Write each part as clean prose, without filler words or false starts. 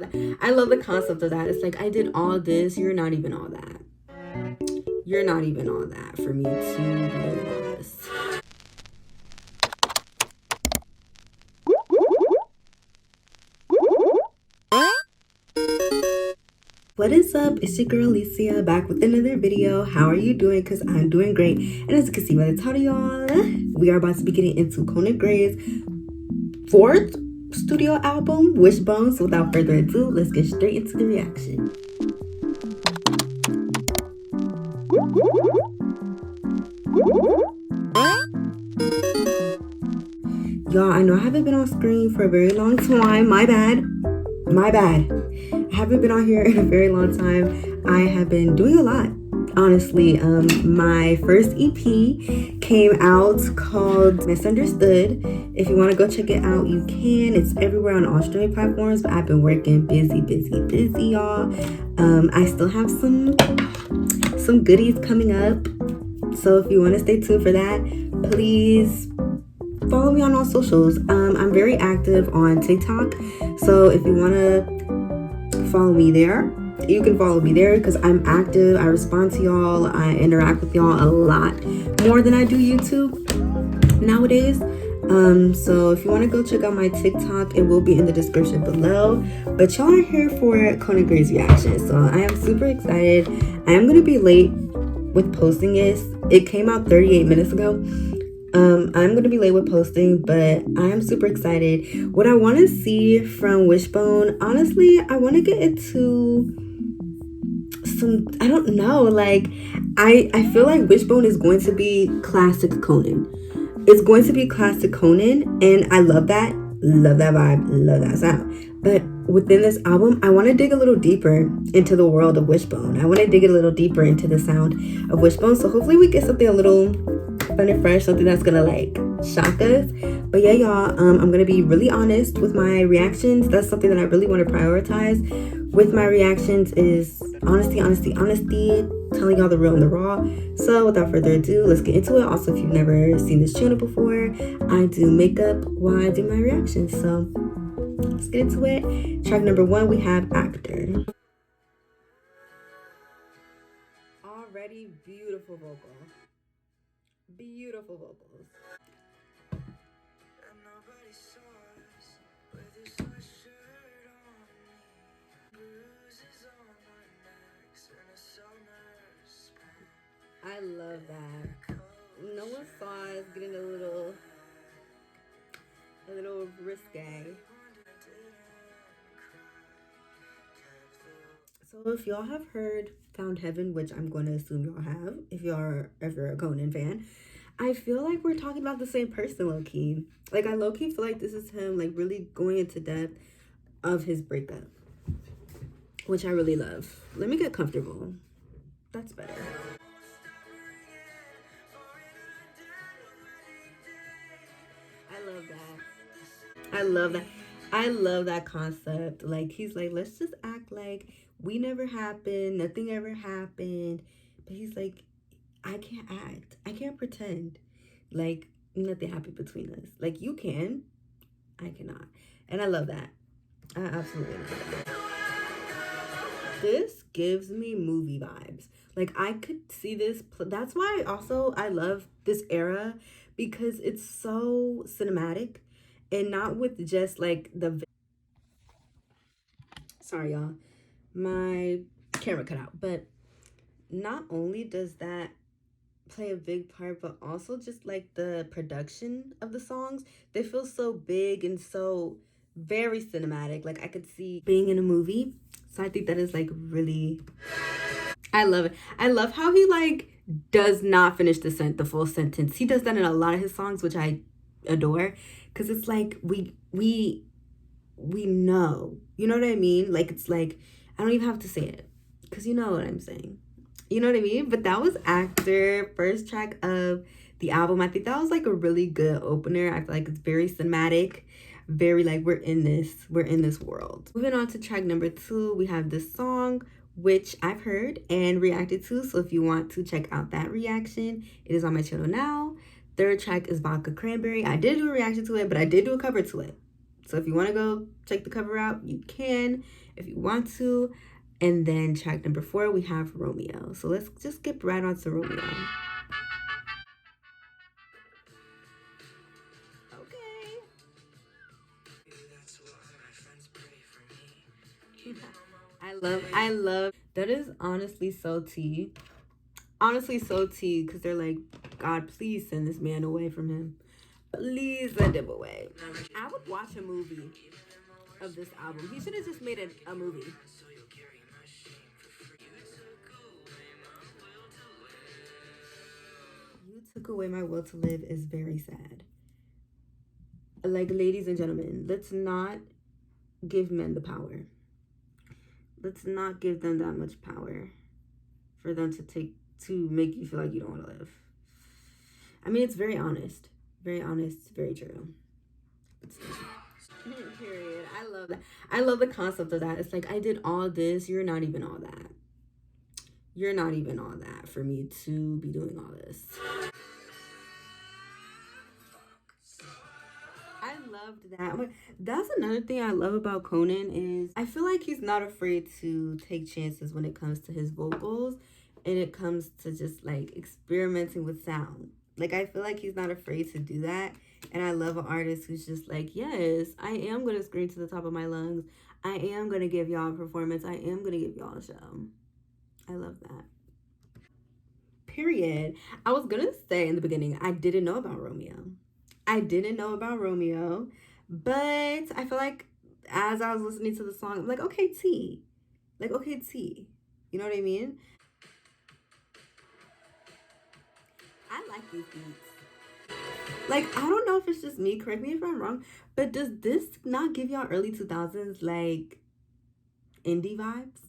I love the concept of that. It's like, I did all this, you're not even all that. You're not even all that for me, to be really honest. What is up? It's your girl Alicia back with another video. How are you doing? Because I'm doing great. And as you can see by the title, y'all, we are about to be getting into Conan Gray's fourth studio album, Wishbone. So without further ado, let's get straight into the reaction. Y'all, I know I haven't been on screen for a very long time. My bad. I haven't been on here in a very long time. I have been doing a lot, honestly. My first EP came out called Misunderstood. If you want to go check it out, you can. It's everywhere on all streaming platforms, but I've been working busy, y'all. I still have some goodies coming up. So if you want to stay tuned for that, please follow me on all socials. I'm very active on TikTok. So if you want to follow me there, you can follow me there because I'm active. I respond to y'all. I interact with y'all a lot more than I do YouTube nowadays. So if you want to go check out my TikTok, it will be in the description below. But y'all are here for Conan Gray's reaction. So I am super excited. I am going to be late with posting this. It came out 38 minutes ago. I'm going to be late with posting, but I am super excited. What I want to see from Wishbone, honestly, I want to get into some, I don't know, like, I feel like Wishbone is going to be classic Conan. It's going to be classic Conan, and I love that. Love that vibe. Love that sound. But within this album, I want to dig a little deeper into the world of Wishbone. I want to dig a little deeper into the sound of Wishbone. So hopefully we get something a little fun and fresh, something that's gonna like shock us. But yeah, y'all, I'm gonna be really honest with my reactions. That's something that I really want to prioritize with my reactions, is honesty, telling y'all the real and the raw. So without further ado, let's get into it. Also, if you've never seen this channel before, I do makeup while I do my reactions. So let's get into it. Track number 1, we have Actor. Already beautiful vocal. Beautiful vocals. I love that. No one saw us getting a little risque. So if y'all have heard Found Heaven, which I'm going to assume y'all have, if you're ever a Conan fan, I feel like we're talking about the same person, low-key. Like, I low-key feel like this is him, like, really going into depth of his breakup, which I really love. Let me get comfortable. That's better. I love that. I love that concept. Like, he's like, let's just act like we never happened, nothing ever happened. But he's like, I can't act. I can't pretend like nothing happened between us. Like, you can, I cannot. And I love that. I absolutely love that. This gives me movie vibes. Like, I could see this. That's why also I love this era, because it's so cinematic, and not with just like the, sorry y'all, my camera cut out. But not only does that play a big part, but also just like the production of the songs, they feel so big and so very cinematic. Like, I could see being in a movie. So I think that is like really, I love it. I love how he like does not finish the full sentence. He does that in a lot of his songs, which I adore, because it's like we know, you know what I mean? Like, it's like, I don't even have to say it, because you know what I'm saying. You know what I mean? But that was Actor, first track of the album. I think that was like a really good opener. I feel like it's very cinematic, very like we're in this world. Moving on to track number 2, we have this song, which I've heard and reacted to. So if you want to check out that reaction, it is on my channel now. Third track is Vodka Cranberry. I did do a reaction to it, but I did do a cover to it. So if you want to go check the cover out, you can. if you want to. And then track number 4, we have Romeo. So let's just skip right on to Romeo. Okay. I love. That is honestly so tea. Honestly so tea, because they're like, God, please send this man away from him. Please send him away. I would watch a movie of this album. He should have just made a movie. You took away my will to live is very sad. Like, ladies and gentlemen, let's not give men the power. Let's not give them that much power for them to make you feel like you don't want to live. I mean, it's very honest, very true. Period. I love that. I love the concept of that. It's like, I did all this, you're not even all that. You're not even all that for me to be doing all this. I loved that. That's another thing I love about Conan is I feel like he's not afraid to take chances when it comes to his vocals and it comes to just like experimenting with sound. Like, I feel like he's not afraid to do that. And I love an artist who's just like, yes, I am going to scream to the top of my lungs. I am going to give y'all a performance. I am going to give y'all a show. I love that. Period. I was going to say in the beginning, I didn't know about Romeo. But I feel like as I was listening to the song, I'm like, okay, T. Like, okay, T. You know what I mean? I like these beats. Like, I don't know if it's just me, correct me if I'm wrong, but does this not give y'all early 2000s, like, indie vibes?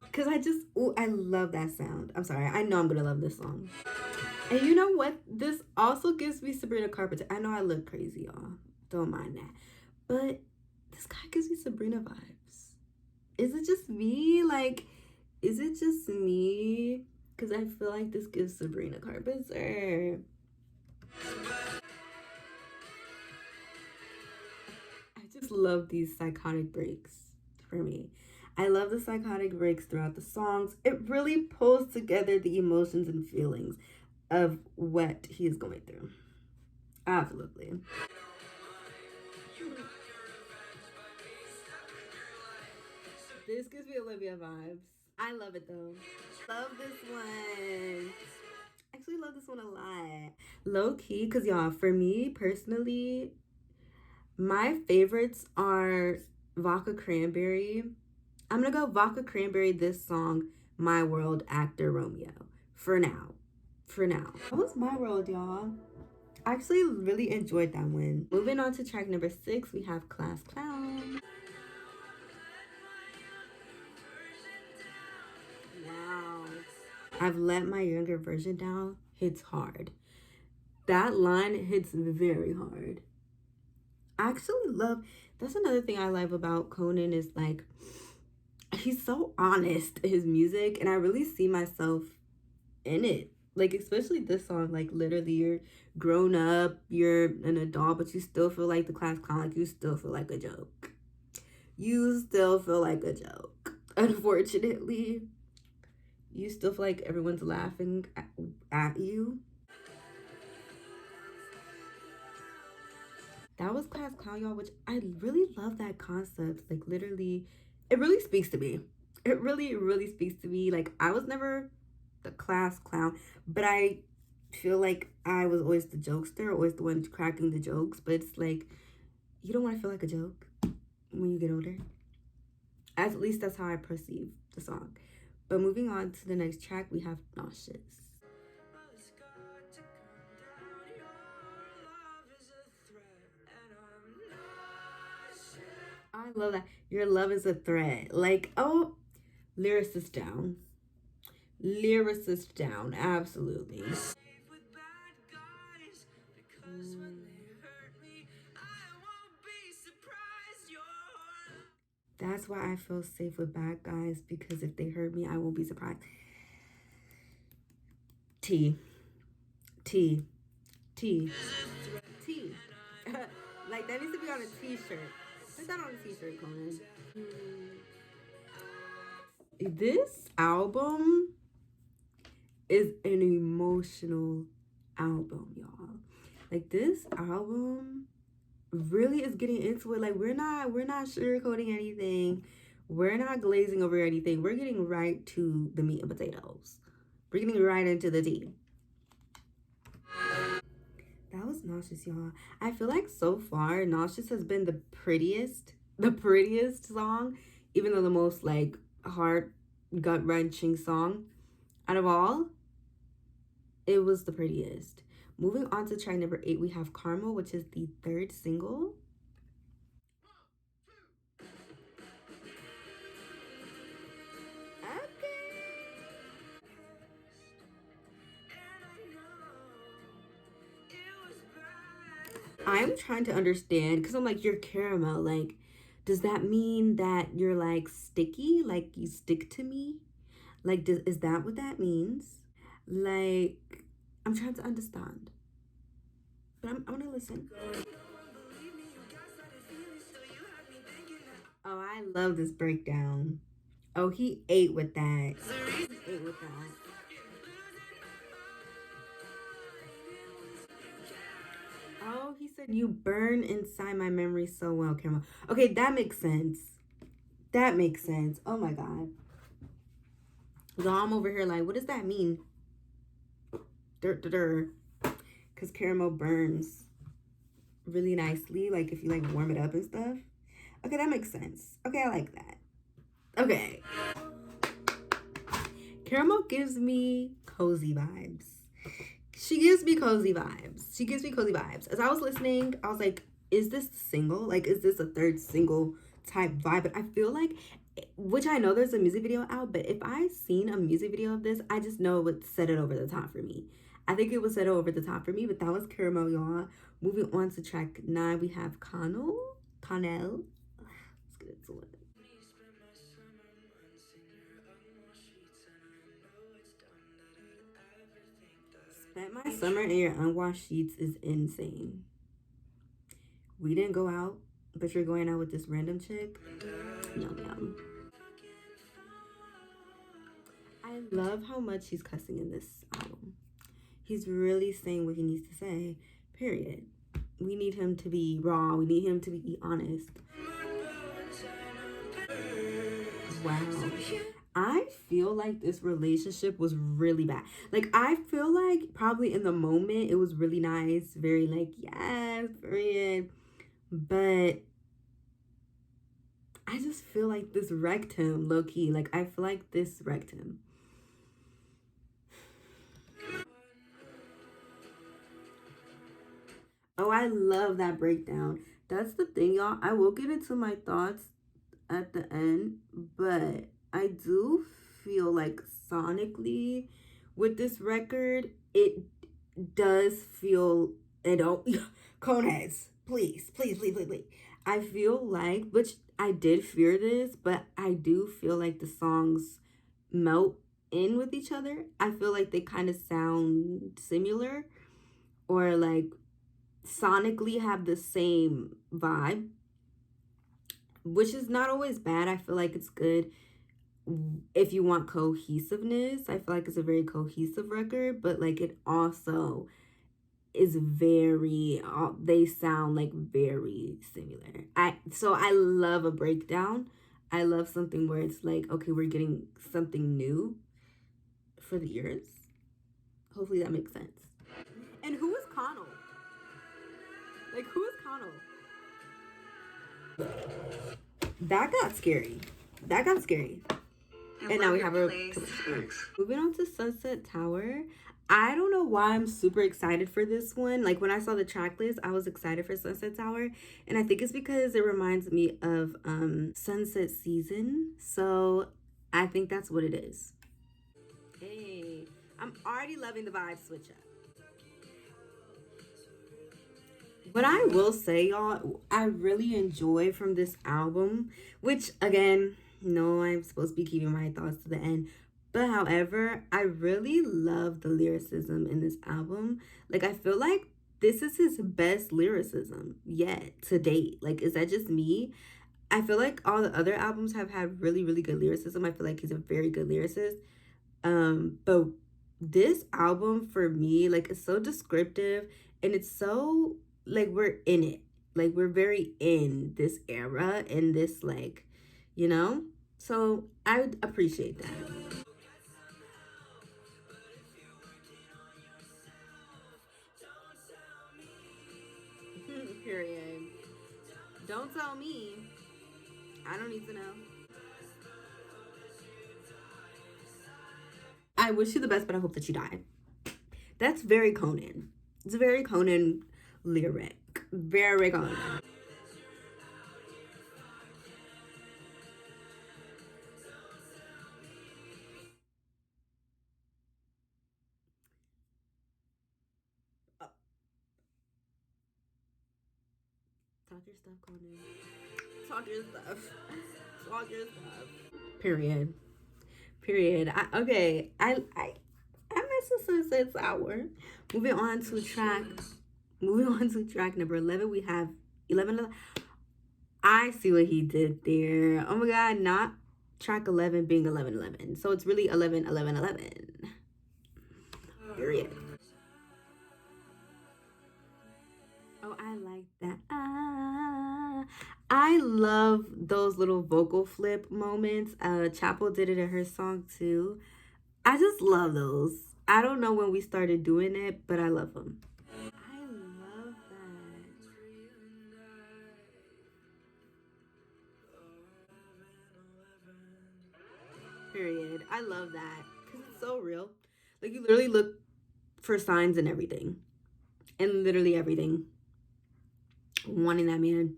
Because I love that sound. I'm sorry, I know I'm gonna love this song. And you know what? This also gives me Sabrina Carpenter. I know I look crazy, y'all. Don't mind that. But this guy gives me Sabrina vibes. Is it just me? Like, is it just me? Because I feel like this gives Sabrina Carpenter. I just love these psychotic breaks for me. I love the psychotic breaks throughout the songs. It really pulls together the emotions and feelings of what he is going through. Absolutely. This gives me Olivia vibes. I love it though. Love this one. Actually love this one a lot. Low key, because y'all, for me personally, my favorites are Vodka Cranberry. I'm gonna go Vodka Cranberry, this song, My World, Actor, Romeo. For now. That was My World, y'all. I actually really enjoyed that one. Moving on to track number 6, we have Class Clown. Wow. I've let my younger version down. Hits hard. That line hits very hard. I actually love, that's another thing I love about Conan is like, he's so honest in his music and I really see myself in it. Like, especially this song, like literally you're grown up, you're an adult, but you still feel like the class clown, like you still feel like a joke. Unfortunately. You still feel like everyone's laughing at you. That was Class Clown, y'all, which I really love that concept. Like, literally, it really speaks to me. It really speaks to me. Like, I was never the class clown, but I feel like I was always the jokester, always the one cracking the jokes. But it's like, you don't want to feel like a joke when you get older. At least that's how I perceive the song. But moving on to the next track, we have Nauseous. I love that. Your love is a threat. Like, oh, lyricist down. Lyricist down, absolutely. That's why I feel safe with bad guys, because if they hurt me, I won't be surprised. T. T. T. T. Like, that needs to be on a t-shirt. Put that on a t-shirt, Conan. This album is an emotional album, y'all. Like, this album really is getting into it. Like, we're not sugarcoating anything. We're not glazing over anything. We're getting right to the meat and potatoes. We're getting right into the tea. That was Nauseous, y'all. I feel like so far, Nauseous has been the prettiest song, even though the most like heart gut-wrenching song out of all. It was the prettiest. Moving on to track number 8, we have Karma, which is the 3rd single. I'm trying to understand because I'm like, you're caramel. Like, does that mean that you're like sticky? Like, you stick to me? Like, is that what that means? Like, I'm trying to understand. But I'm gonna listen. Oh, I love this breakdown. Oh, he ate with that. He ate with that. Oh, he said, you burn inside my memory so well, Caramel. Okay, that makes sense. That makes sense. Oh my God. So I'm over here like, what does that mean? Because caramel burns really nicely, like if you like warm it up and stuff. Okay, that makes sense. Okay, I like that. Okay. Caramel gives me cozy vibes. She gives me cozy vibes. As I was listening, I was like, is this single? Like, is this a 3rd single type vibe? But I feel like, which I know there's a music video out, but if I seen a music video of this, I just know it would set it over the top for me. I think it would set it over the top for me, but that was Caramel, y'all. Moving on to track 9, we have Connell. Let's get into it. Spent my summer in your unwashed sheets is insane. We didn't go out, but you're going out with this random chick. Yum yum. I love how much he's cussing in this album. He's really saying what he needs to say, period. We need him to be raw. We need him to be honest. Wow. I feel like this relationship was really bad. Like, I feel like probably in the moment it was really nice, very like, yes, period. But I just feel like this wrecked him, low key. Like, I feel like this wrecked him. Oh, I love that breakdown. That's the thing, y'all. I will get into my thoughts at the end, but I do feel like sonically with this record, it does feel, and don't, Coneheads, please. I feel like, which I did fear this, but I do feel like the songs melt in with each other. I feel like they kind of sound similar, or like sonically have the same vibe, which is not always bad. I feel like it's good if you want cohesiveness. I feel like it's a very cohesive record, but like it also is very, they sound like very similar. So I love a breakdown. I love something where it's like, okay, we're getting something new for the ears. Hopefully that makes sense. And who is Connell? Like, who is Connell? That got scary. And now we have a moving on to Sunset Tower. I don't know why I'm super excited for this one. Like, when I saw the track list, I was excited for Sunset Tower, and I think it's because it reminds me of Sunset Season. So I think that's what it is. Hey, I'm already loving the vibe switch up. What I will say, y'all, I really enjoy from this album, which again, no, I'm supposed to be keeping my thoughts to the end. But however, I really love the lyricism in this album. Like, I feel like this is his best lyricism yet to date. Like, is that just me? I feel like all the other albums have had really, really good lyricism. I feel like he's a very good lyricist. But this album for me, like, it's so descriptive and it's so like we're in it. Like we're very in this era and this like, you know? So I would appreciate that. Period. Don't tell me. I don't need to know. I wish you the best, but I hope that you die. That's very Conan. It's a very Conan lyric. Very Conan. Oh, talk your stuff, Conan. Talk your stuff. Talk your stuff. Period. Period. I miss the Sunset Sour. Moving on to track. Moving on to track number 11. We have 11. I see what he did there. Oh my god, not track 11 being 11:11. So it's really 11:11:11. Period. Oh, I like that. I love those little vocal flip moments. Chapel did it in her song too. I just love those. I don't know when we started doing it, but I love them. I love that. Period. I love that because it's so real. Like you literally look for signs and everything, and literally everything. Wanting that man,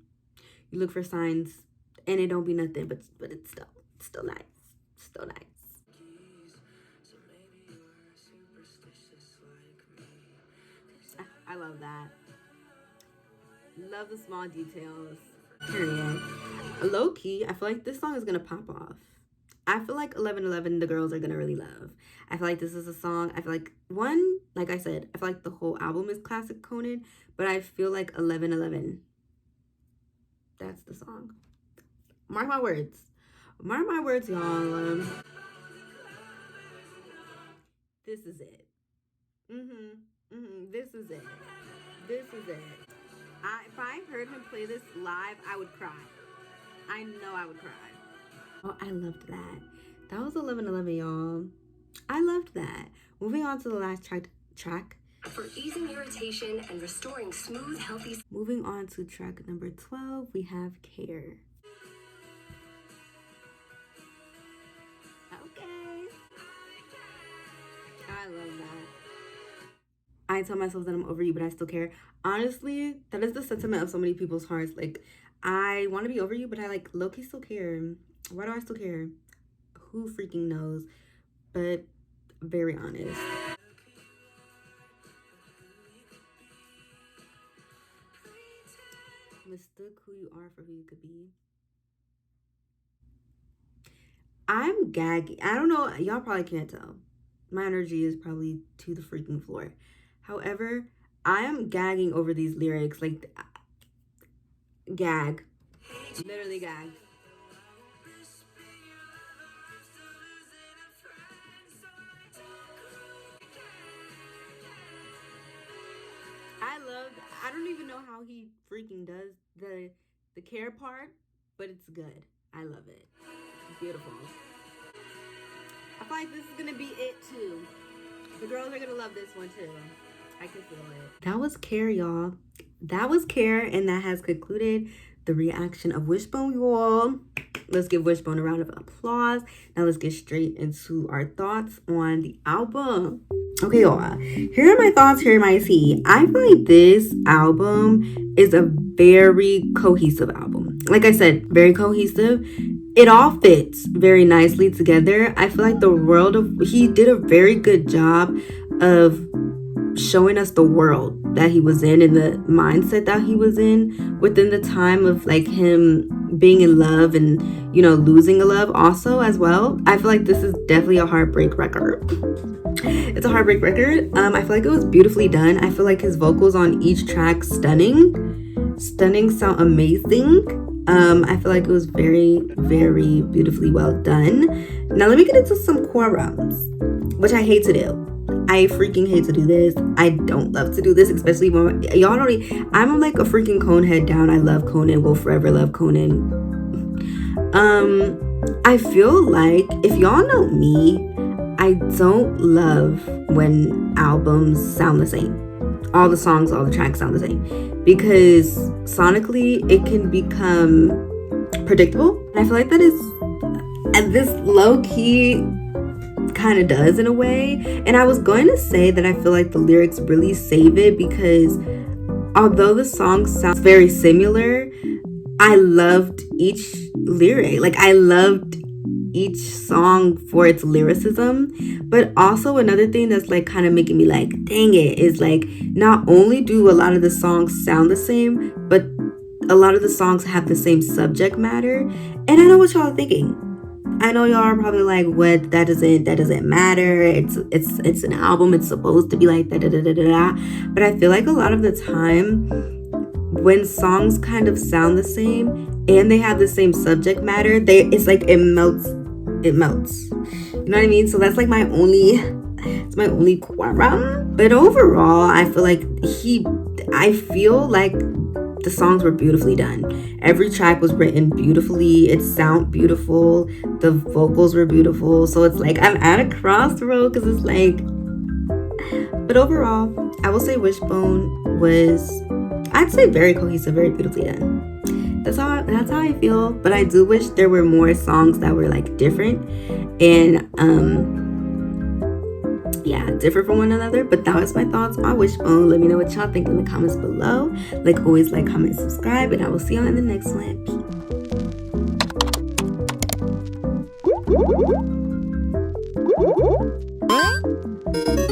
you look for signs, and it don't be nothing, but it's still nice, still nice. I love that. Love the small details. Period. Low key, I feel like this song is gonna pop off. I feel like 11:11 the girls are gonna really love. I feel like this is a song. I feel like one, like I said, I feel like the whole album is classic Conan, but I feel like 11:11. That's the song. Mark my words. Mark my words, y'all. This is it. This is it. This is it. If I heard him play this live, I would cry. I know I would cry. Oh, I loved that. That was 11:11, y'all. I loved that. Moving on to the last track. For easing irritation and restoring smooth, healthy. Moving on to track number 12, we have Care. Okay. I love that. I tell myself that I'm over you, but I still care. Honestly, that is the sentiment of so many people's hearts. Like, I want to be over you, but I like low-key still care. Why do I still care? Who freaking knows? But very honest. Mistook who you are for who you could be. I'm gagging. I don't know. Y'all probably can't tell. My energy is probably to the freaking floor. However, I am gagging over these lyrics. Like, gag. Literally gag. I don't even know how he freaking does the care part, but it's good. I love it. It's beautiful. I feel like this is gonna be it too. The girls are gonna love this one too. I can feel it. That was Care, y'all. That was Care, and that has concluded the reaction of Wishbone, y'all. Let's give Wishbone a round of applause. Now let's get straight into our thoughts on the album. Okay, y'all. Here are my thoughts. Here are my tea. I feel like this album is a very cohesive album. Like I said, very cohesive. It all fits very nicely together. I feel like he did a very good job of showing us the world that he was in and the mindset that he was in within the time of like him being in love and, you know, losing a love also as well. I feel like this is definitely a heartbreak record. It's a heartbreak record. I feel like it was beautifully done. I feel like his vocals on each track stunning, sound amazing. I feel like it was very, very beautifully well done. Now let me get into some quorums, which I hate to do. I freaking hate to do this. I don't love to do this, especially when y'all know I'm like a freaking Conehead down. I love Conan, will forever love Conan. I feel like, if y'all know me, I don't love when albums sound the same. All the songs, all the tracks sound the same, because sonically it can become predictable. And I feel like that is, and this low key kind of does in a way. And I was going to say that I feel like the lyrics really save it, because although the song sounds very similar, I loved each lyric. Like, I loved each song for its lyricism. But also another thing that's like kind of making me like, dang it, is like, not only do a lot of the songs sound the same, but a lot of the songs have the same subject matter. And I know what y'all are thinking. I know y'all are probably like, what, that doesn't matter. It's an album, it's supposed to be like da da da da da. But I feel like a lot of the time when songs kind of sound the same and they have the same subject matter, it's like it melts. You know what I mean? So that's like my only quorum. But overall, I feel like the songs were beautifully done. Every track was written beautifully. It sounded beautiful. The vocals were beautiful. So it's like I'm at a crossroad, because it's like, but overall, I will say Wishbone was, I'd say, very cohesive, very beautifully done. That's how I feel. But I do wish there were more songs that were like different and different from one another. But that was my thoughts on Wishbone. Let me know what y'all think in the comments below. Like always, like, comment, subscribe, and I will see y'all in the next one. Peace.